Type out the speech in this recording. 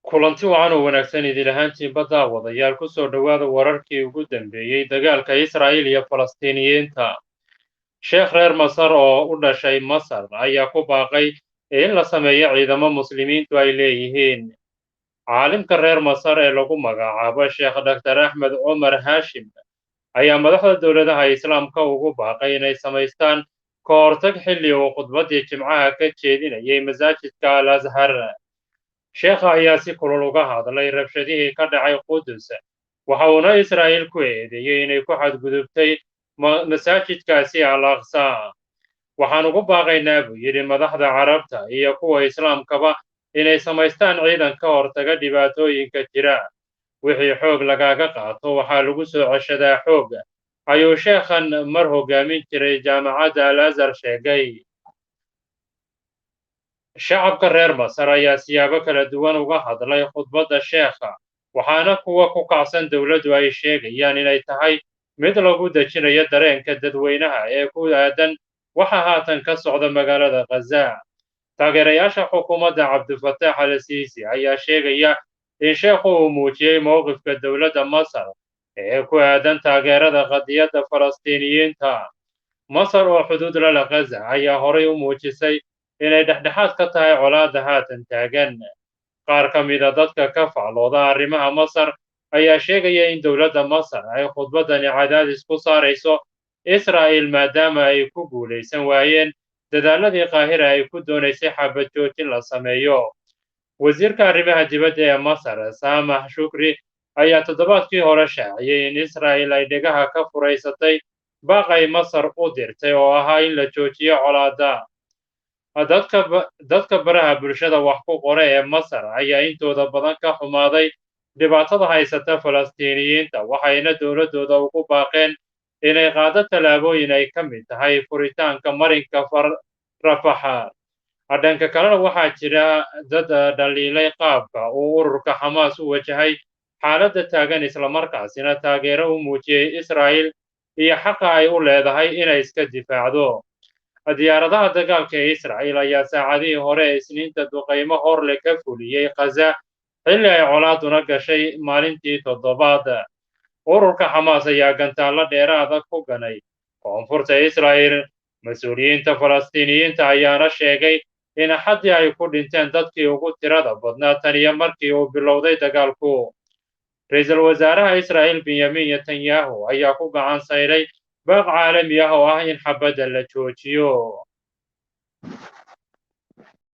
kulanti wacan oo wanaagsan idin ahaantiinba daawadayaal ku soo dhowaada wararkii ugu dambeeyey dagaalka Israa'iil iyo Falastiiniyiinta. Sheekh reer Masar oo u dhashay Masar ayaa ku baaqay in la sameeyo ciidamo muslimiintu ay leeyihiin. Caalimka reer Masar ee lagu magacaabo Sheekh Dr. Axmed Cumar Haashim ayaa madaxda dowladaha Islaamka ugu baaqay inay samaystaan ka hortag xilli uu khudbaddii Jimcaha ka jeedinayay masaajidka Al Azhar. Sheekha ayaa si kulul uga hadlay rabshadihii ka dhacay Qudus, waxa uuna Israa'iil ku eedeeyey inay ku xadgudubtay masaajidkaasi Al Aqsa. Waxaan ugu baaqaynaa buu yidhi madaxda Carabta iyo kuwa Islaamkaba inay samaystaan ciidan ka hortaga dhibaatooyinka jira. Wixii xoog lagaaga qaato waxaa lagu soo ceshadaa xoog, ayuu sheekhan mar hoggaamin jiray jaamacadda Al Azhar sheegay. Shacabka reer Masar ayaa siyaabo kala duwan uga hadlay khudbadda sheekha, waxaana kuwa ku kacsan dowladdu ay sheegayaan inay tahay mid lagu dejinayo dareenka dadweynaha ee ku aadan waxa haatan ka socda magaalada Gaza. Taageerayaasha xukuumadda Cabdifataax al-Siisi ayaa sheegaya in sheekhu uu muujiyey mowqifka dowladda Masar ee ku aadan taageerada qadiyadda Falastiiniyiinta. Masar oo xuduud la leh Gaza ayaa horay u muujisay inay dhexdhexaad ka tahay colaadda haatan taagan. Qaar ka mid a dadka ka faclooda arrimaha Masar ayaa sheegaya in dowladda Masar ay khudbaddani cadaadis ku saarayso Israa'iil maadaama ay ku guulaysan waayeen dadaaladii Qaahira ay ku doonaysay xabad joojin la sameeyo. Wasiirka arrimaha dibadda ee Masar Saamax Shukri ayaa toddobaadkii hore shaaciyey in Israa'iil ay dhegaha ka furaysatay baaq ay Masar u dirtay oo ahaa in la joojiyo colaadda. Dadka baraha bulshada wax ku qora ee Masar ayaa intooda badan ka xumaaday dhibaatada haysata Falastiiniyiinta, waxayna dowladdooda ugu baaqeen inay qaado tallaabooyin ay ka mid tahay furitaanka marinka Rafaxa. Dhanka kalena waxaa jira dad dhaliilay qaabka uu ururka Xamaas u wajahay xaaladda taagan islamarkaasina taageero u muujiyey Israa'iil iyo xaqa ay u leedahay inay iska difaacdo. Diyaaradaha dagaalka ee Israa'iil ayaa saacadihii hore ee Isniinta duqeymo hor leh ka fuliyey Gaza xilli ay colaaduna gashay maalintii toddobaad. Ururka Xamaas ayaa gantaallo dheeraada ku ganay koonfurta Israa'iil. Mas-uuliyiinta Falastiiniyiinta ayaana sheegay in xaddii ay ku dhinteen dadkii ugu tirada badnaa tan iyo markii uu bilowday dagaalku. Ra'iisul wasaaraha Israa'iil Benyamin Netanyahu ayaa ku gacan sayray baaq caalami ah oo ah in xabadda la joojiyo.